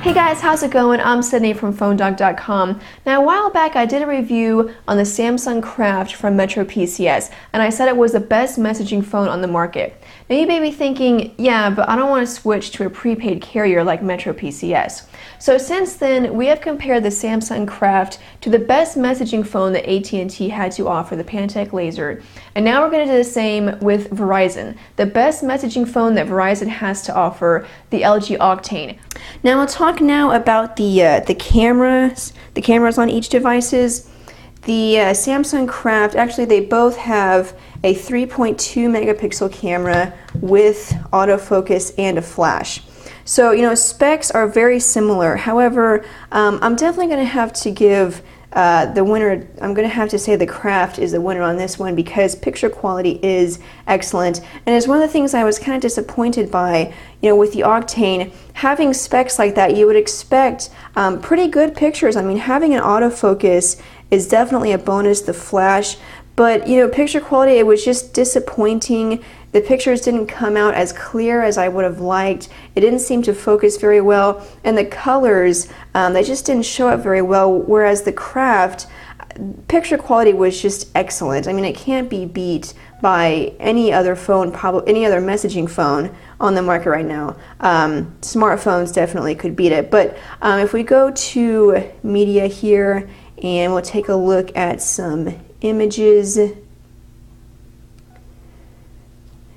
Hey guys, how's it going? I'm Sydney from PhoneDoc.com. Now, a while back I did a review on the Samsung Craft from Metro PCS, and I said it was the best messaging phone on the market. Now you may be thinking, yeah, but I don't want to switch to a prepaid carrier like Metro PCS. So since then, we have compared the Samsung Craft to the best messaging phone that AT&T had to offer, the Pantech Laser. And now we're going to do the same with Verizon, the best messaging phone that Verizon has to offer, the LG Octane. Now we'll talk now about the cameras on each devices. The Samsung Craft, actually they both have a 3.2 megapixel camera with autofocus and a flash. So, you know, specs are very similar. However, I'm definitely going to have to give the winner, I'm going to have to say the Craft is the winner on this one because picture quality is excellent. And it's one of the things I was kind of disappointed by, you know, with the Octane. Having specs like that, you would expect pretty good pictures. I mean, having an autofocus is definitely a bonus, the flash. But, you know, picture quality, it was just disappointing. The pictures didn't come out as clear as I would have liked. It didn't seem to focus very well. And the colors, they just didn't show up very well. Whereas the Craft, picture quality was just excellent. I mean, it can't be beat by any other phone, probably any other messaging phone on the market right now. Smartphones definitely could beat it. But if we go to media here and we'll take a look at some images,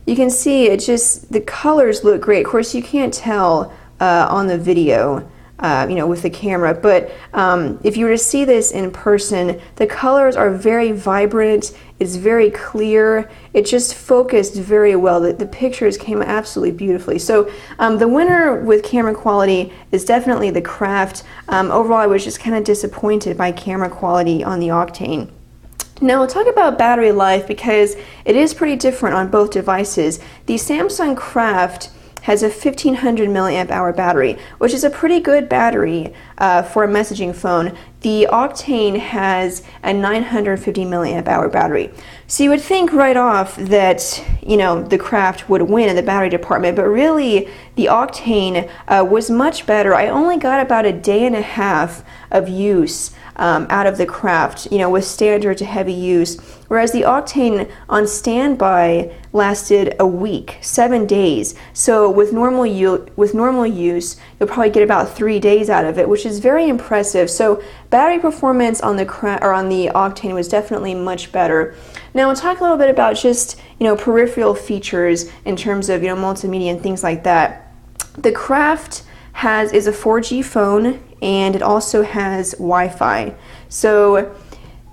you can see it just, the colors look great. Of course, you can't tell on the video, you know, with the camera, but if you were to see this in person, the colors are very vibrant, it's very clear, it just focused very well. The pictures came absolutely beautifully. So the winner with camera quality is definitely the Craft. Overall, I was just kind of disappointed by camera quality on the Octane. Now we'll talk about battery life because it is pretty different on both devices. The Samsung Craft has a 1500 milliamp hour battery, which is a pretty good battery for a messaging phone. The Octane has a 950 milliamp hour battery. So you would think right off that, you know, the Craft would win in the battery department, but really the Octane was much better. I only got about a day and a half of use out of the Craft, you know, with standard to heavy use, whereas the Octane on standby lasted a week, 7 days. So with normal use, you'll probably get about 3 days out of it, which is very impressive. So battery performance on the Octane was definitely much better. Now we'll talk a little bit about just, you know, peripheral features in terms of, you know, multimedia and things like that. The Craft is a 4G phone, and it also has Wi-Fi. So,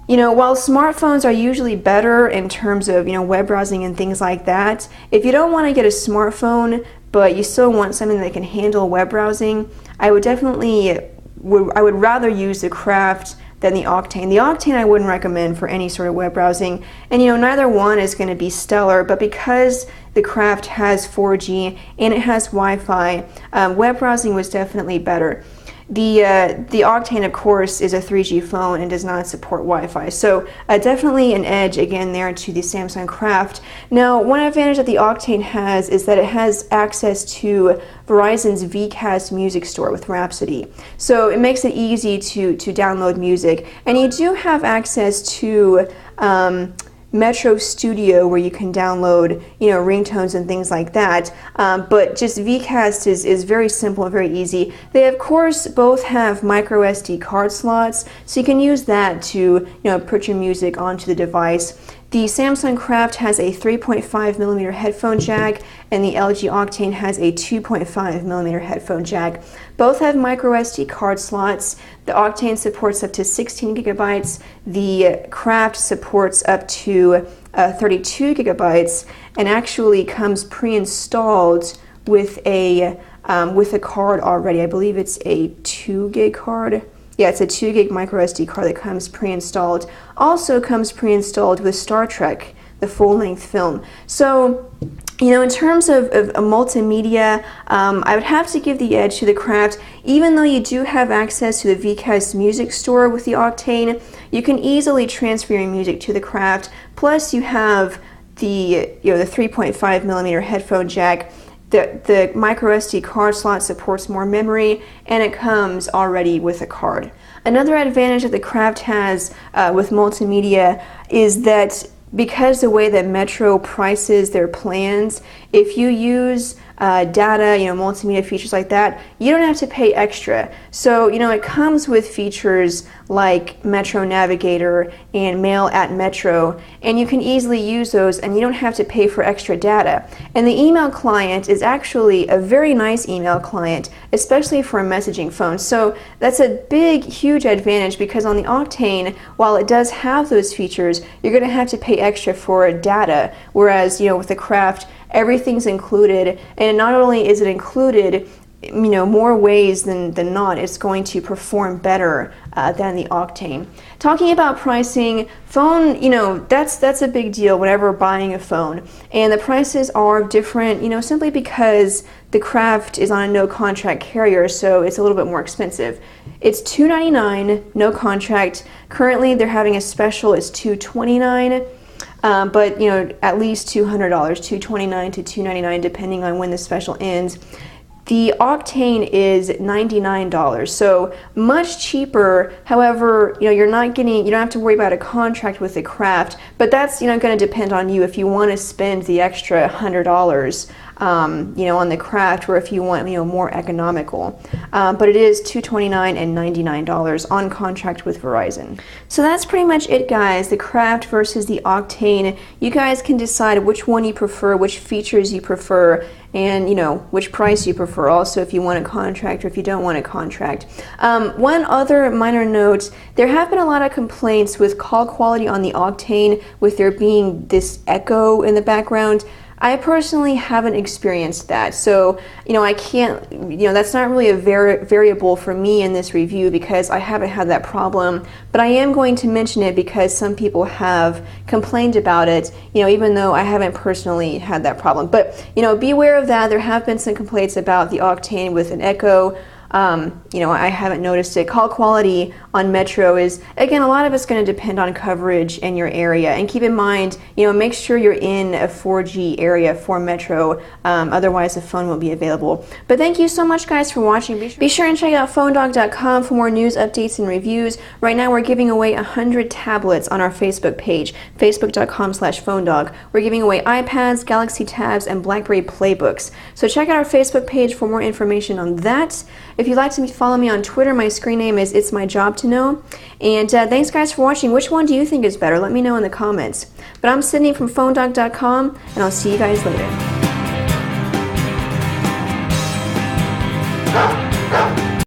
you know, while smartphones are usually better in terms of, you know, web browsing and things like that, if you don't want to get a smartphone but you still want something that can handle web browsing, I would rather use the Craft than the Octane. The Octane I wouldn't recommend for any sort of web browsing, and you know, neither one is going to be stellar, but because the Craft has 4G and it has Wi-Fi, web browsing was definitely better. The Octane, of course, is a 3G phone and does not support Wi-Fi, so definitely an edge again there to the Samsung Craft. Now, one advantage that the Octane has is that it has access to Verizon's VCast music store with Rhapsody, so it makes it easy to download music, and you do have access to Metro Studio where you can download, you know, ringtones and things like that, but just VCast is very simple and very easy. They of course both have micro SD card slots, so you can use that to, you know, put your music onto the device. The Samsung Craft has a 3.5mm headphone jack, and the LG Octane has a 2.5mm headphone jack. Both have micro SD card slots. The Octane supports up to 16 gigabytes. The Craft supports up to 32 gigabytes, and actually comes pre-installed with a card already. I believe it's a 2 gig card. Yeah, it's a 2 gig micro SD card that comes pre-installed. Also comes pre-installed with Star Trek, the full-length film. So, you know, in terms of a multimedia, I would have to give the edge to the Craft. Even though you do have access to the VCast music store with the Octane, you can easily transfer your music to the Craft. Plus, you have the 3.5mm headphone jack. the micro SD card slot supports more memory, and it comes already with a card. Another advantage that the Craft has with multimedia is that because the way that Metro prices their plans, if you use data, multimedia features like that, you don't have to pay extra. So, it comes with features like Metro Navigator and Mail at Metro, and you can easily use those and you don't have to pay for extra data. And the email client is actually a very nice email client, especially for a messaging phone. So that's a big, huge advantage, because on the Octane, while it does have those features, you're going to have to pay extra for data, whereas, with the Craft, everything's included, and not only is it included, more ways than not, it's going to perform better than the Octane. Talking about pricing, phone, that's a big deal whenever buying a phone, and the prices are different, simply because the Craft is on a no contract carrier, so it's a little bit more expensive. It's $299, no contract. Currently, they're having a special. It's $229. But at least $200, $229 to $299, depending on when the special ends. The Octane is $99, so much cheaper. However, you don't have to worry about a contract with the Craft, but that's going to depend on you if you want to spend the extra $100. On the Craft, or if you want, more economical. But it is $229 and $99 on contract with Verizon. So that's pretty much it, guys. The Craft versus the Octane. You guys can decide which one you prefer, which features you prefer, and which price you prefer. Also, if you want a contract or if you don't want a contract. One other minor note: there have been a lot of complaints with call quality on the Octane, with there being this echo in the background. I personally haven't experienced that, so I can't, that's not really a variable for me in this review, because I haven't had that problem. But I am going to mention it because some people have complained about it, even though I haven't personally had that problem. But be aware of that. There have been some complaints about the Octane with an echo. I haven't noticed it. Call quality on Metro is, again, a lot of it's going to depend on coverage in your area. And keep in mind, make sure you're in a 4G area for Metro. Otherwise, the phone won't be available. But thank you so much, guys, for watching. Be sure and check out PhoneDog.com for more news, updates, and reviews. Right now, we're giving away 100 tablets on our Facebook page, facebook.com/PhoneDog. We're giving away iPads, Galaxy Tabs, and BlackBerry Playbooks. So check out our Facebook page for more information on that. If you'd like to follow me on Twitter, my screen name is It's My Job to Know. And thanks, guys, for watching. Which one do you think is better? Let me know in the comments. But I'm Sydney from PhoneDog.com, and I'll see you guys later.